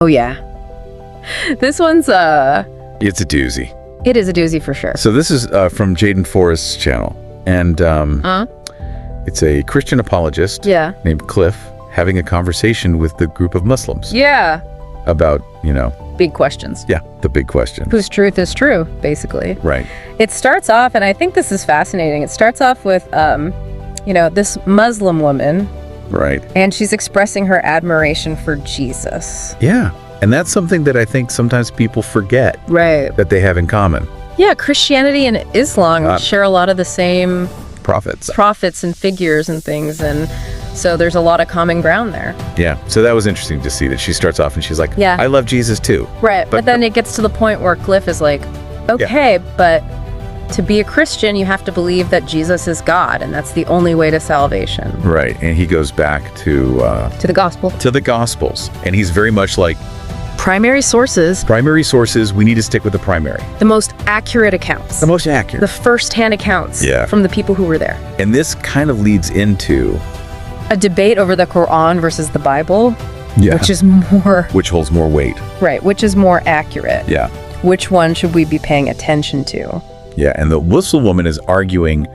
Oh, yeah. This one's, It's a doozy. it is a doozy for sure. So this is from Jaden Forrest's channel. And it's a Christian apologist Yeah. named Cliff having a conversation with the group of Muslims Yeah. about, Big questions. the big question. Whose truth is true, basically. Right. It starts off, and I think this is fascinating. It starts off with, this Muslim woman, Right. and she's expressing her admiration for Jesus. Yeah. And that's something that I think sometimes people forget Right. that they have in common. Yeah, Christianity and Islam share a lot of the same Prophets. prophets and figures and things, and so there's a lot of common ground there. Yeah. So that was interesting to see that she starts off and she's like, Yeah. I love Jesus too. Right, but then it gets to the point where Cliff is like, okay, but to be a Christian, you have to believe that Jesus is God, and that's the only way to salvation. Right. And he goes back to To the gospel. the Gospels. And he's very much like, Primary sources, primary sources, we need to stick with the primary. the most accurate accounts. The most accurate. The first-hand accounts Yeah. from the people who were there. And this kind of leads into A debate over the Quran versus the Bible, Yeah. which is more, which holds more weight. right, which is more accurate. Yeah. Which one should we be paying attention to? Yeah. And the Muslim woman is arguing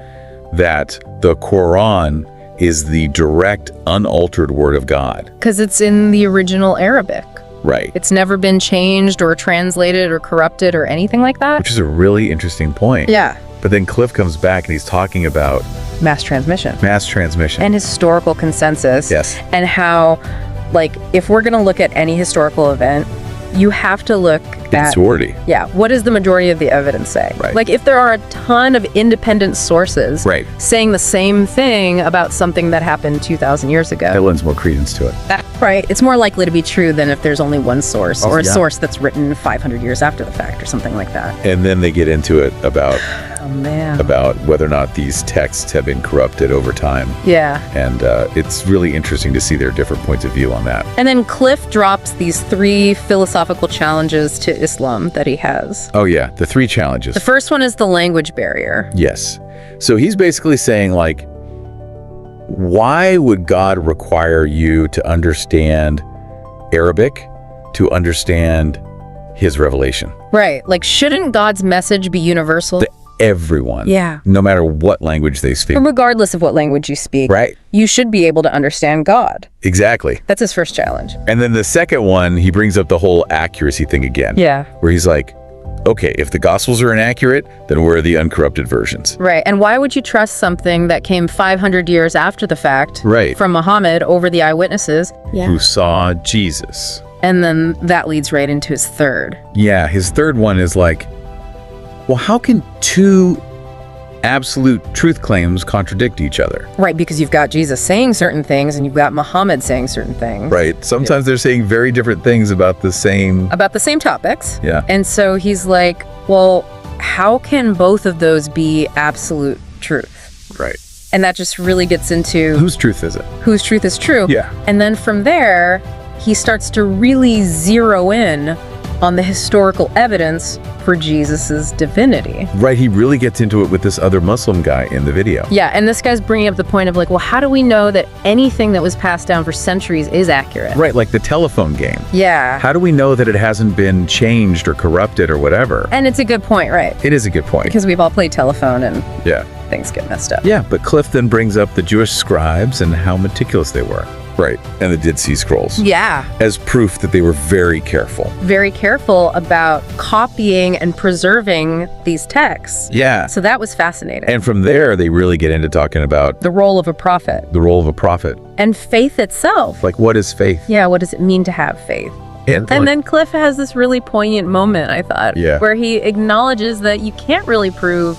that the Quran is the direct, unaltered word of God. Because it's in the original Arabic. Right. It's never been changed or translated or corrupted or anything like that. Which is a really interesting point. Yeah. But then Cliff comes back and he's talking about Mass transmission. mass transmission. And historical consensus. Yes. And how, if we're going to look at any historical event, you have to look at, sorority. yeah, what does the majority of the evidence say? Right. If there are a ton of independent sources Right. saying the same thing about something that happened 2,000 years ago, That lends more credence to it. right, it's more likely to be true than if there's only one source Oh, or a yeah. source that's written 500 years after the fact or something like that. And then they get into it about Oh, man. whether or not these texts have been corrupted over time. Yeah. And it's really interesting to see their different points of view on that. And then Cliff drops these 3 philosophical challenges to Islam that he has. Oh, yeah. The 3 challenges. The first one is the language barrier. Yes. So he's basically saying, why would God require you to understand Arabic to understand his revelation? Right. Shouldn't God's message be universal? Everyone. Yeah. No matter what language they speak. Regardless of what language you speak, Right. you should be able to understand God. Exactly. That's his first challenge. And then the second one, he brings up the whole accuracy thing again. Yeah. Where he's like, okay, if the Gospels are inaccurate, then where are the uncorrupted versions? Right. And why would you trust something that came 500 years after the fact Right. from Muhammad over the eyewitnesses? Who saw Jesus. And then that leads right into his third. Yeah, his third one is well, how can 2 absolute truth claims contradict each other? Right, because you've got Jesus saying certain things and you've got Muhammad saying certain things. Right. Sometimes they're saying very different things about the same. About the same topics. Yeah. And so he's like, well, how can both of those be absolute truth? Right. And that just really gets into Whose truth is it? whose truth is true. Yeah. And then from there, he starts to really zero in on the historical evidence for Jesus's divinity. Right. He really gets into it with this other Muslim guy in the video. Yeah, and this guy's bringing up the point of well, how do we know that anything that was passed down for centuries is accurate? Right. Like the telephone game. Yeah. How do we know that it hasn't been changed or corrupted or whatever? And it's a good point, right? It is a good point. Because we've all played telephone and Yeah. things get messed up. Yeah. But Cliff then brings up the Jewish scribes and how meticulous they were. Right. And the Dead Sea Scrolls. Yeah. As proof that they were very careful. Very careful about copying and preserving these texts. Yeah. So that was fascinating. And from there, they really get into talking about The role of a prophet. the role of a prophet. And faith itself. What is faith? Yeah, what does it mean to have faith? And then Cliff has this really poignant moment, I thought, Yeah. where he acknowledges that you can't really prove